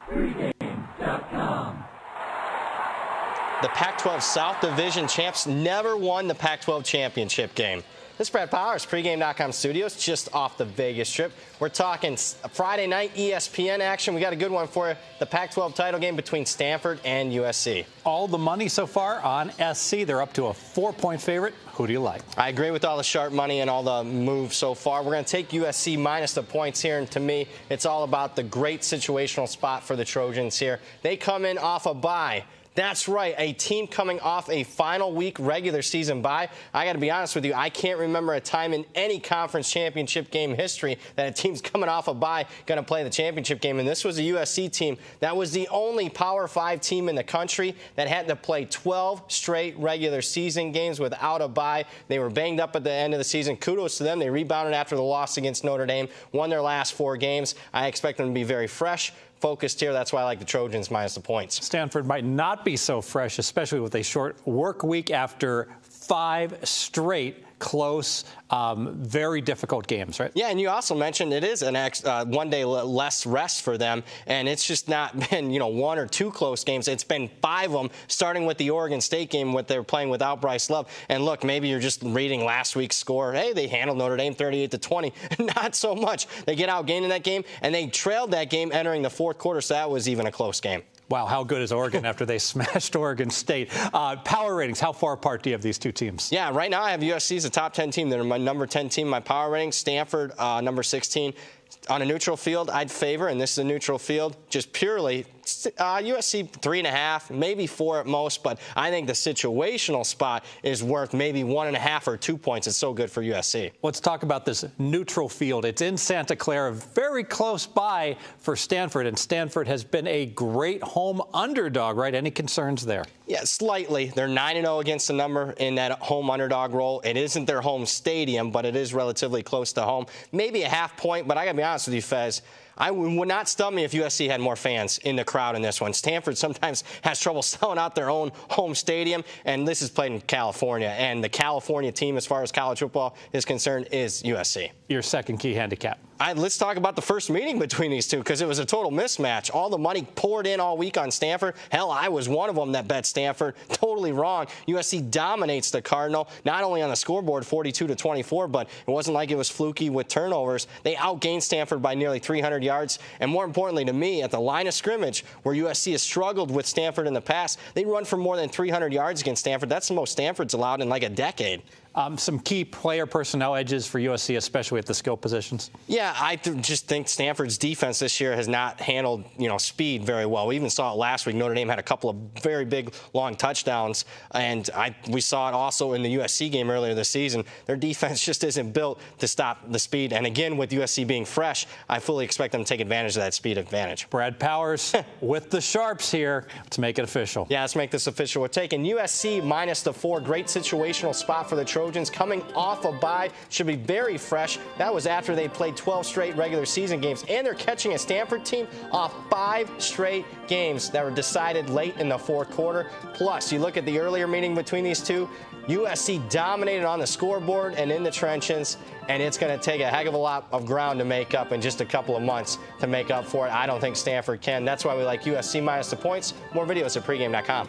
Pregame.com. The Pac-12 South Division champs never won the Pac-12 championship game. This is Brad Powers, Pregame.com studios, just off the Vegas Strip. We're talking Friday night ESPN action. We got a good one for you. The Pac-12 title game between Stanford and USC. All the money so far on SC. They're up to a 4-point favorite. Who do you like? I agree with all the sharp money and all the moves so far. We're going to take USC minus the points here, and to me, it's all about the great situational spot for the Trojans here. They come in off a bye. That's right, a team coming off a final week regular season bye. I got to be honest with you, I can't remember a time in any conference championship game history that a team's coming off a bye going to play the championship game. And this was a USC team that was the only Power 5 team in the country that had to play 12 straight regular season games without a bye. They were banged up at the end of the season. Kudos to them. They rebounded after the loss against Notre Dame, won their last 4 games. I expect them to be very fresh, focused here. That's why I like the Trojans minus the points. Stanford might not be so fresh, especially with a short work week after 5 straight close, very difficult games, right? Yeah, and you also mentioned it is an one day less rest for them, and it's just not been, 1 or 2 close games. It's been 5 of them, starting with the Oregon State game, what they're playing without Bryce Love. And look, maybe you're just reading last week's score. Hey, they handled Notre Dame 38-20. Not so much. They get outgained in that game, and they trailed that game entering the fourth quarter, so that was even a close game. Wow, how good is Oregon after they smashed Oregon State? Power ratings, how far apart do you have these two teams? Yeah, right now I have USC as a top 10 team. They're my number 10 team, my power ratings. Stanford, number 16. On a neutral field, I'd favor, and this is a neutral field, just purely USC 3.5, maybe 4 at most, but I think the situational spot is worth maybe 1.5 or 2 points. It's so good for USC. Let's talk about this neutral field. It's in Santa Clara, very close by for Stanford, and Stanford has been a great home underdog, right? Any concerns there? Yeah, slightly. They're 9-0 against the number in that home underdog role. It isn't their home stadium, but it is relatively close to home. Maybe a half point, but I got to be honest with you, Fez. I would not stun me if USC had more fans in the crowd in this one. Stanford sometimes has trouble selling out their own home stadium, and this is played in California. And the California team, as far as college football is concerned, is USC. Your second key handicap. Let's talk about the first meeting between these two, because it was a total mismatch. All the money poured in all week on Stanford. Hell, I was one of them that bet Stanford. Totally wrong. USC dominates the Cardinal, not only on the scoreboard, 42-24, but it wasn't like it was fluky with turnovers. They outgained Stanford by nearly 300 yards. And more importantly to me, at the line of scrimmage, where USC has struggled with Stanford in the past, they run for more than 300 yards against Stanford. That's the most Stanford's allowed in like a decade. Some key player personnel edges for USC, especially at the skill positions? Yeah, I just think Stanford's defense this year has not handled, speed very well. We even saw it last week. Notre Dame had a couple of very big, long touchdowns, and we saw it also in the USC game earlier this season. Their defense just isn't built to stop the speed. And again, with USC being fresh, I fully expect them to take advantage of that speed advantage. Brad Powers with the sharps here. Let's make it official. Yeah, let's make this official. We're taking USC minus the 4. Great situational spot for the Trojans. Coming off a bye, should be very fresh. That was after they played 12 straight regular season games, and they're catching a Stanford team off 5 straight games that were decided late in the fourth quarter. Plus, you look at the earlier meeting between these two, USC dominated on the scoreboard and in the trenches, and it's going to take a heck of a lot of ground to make up in just a couple of months to make up for it. I don't think Stanford can. That's why we like USC minus the points. More videos at pregame.com.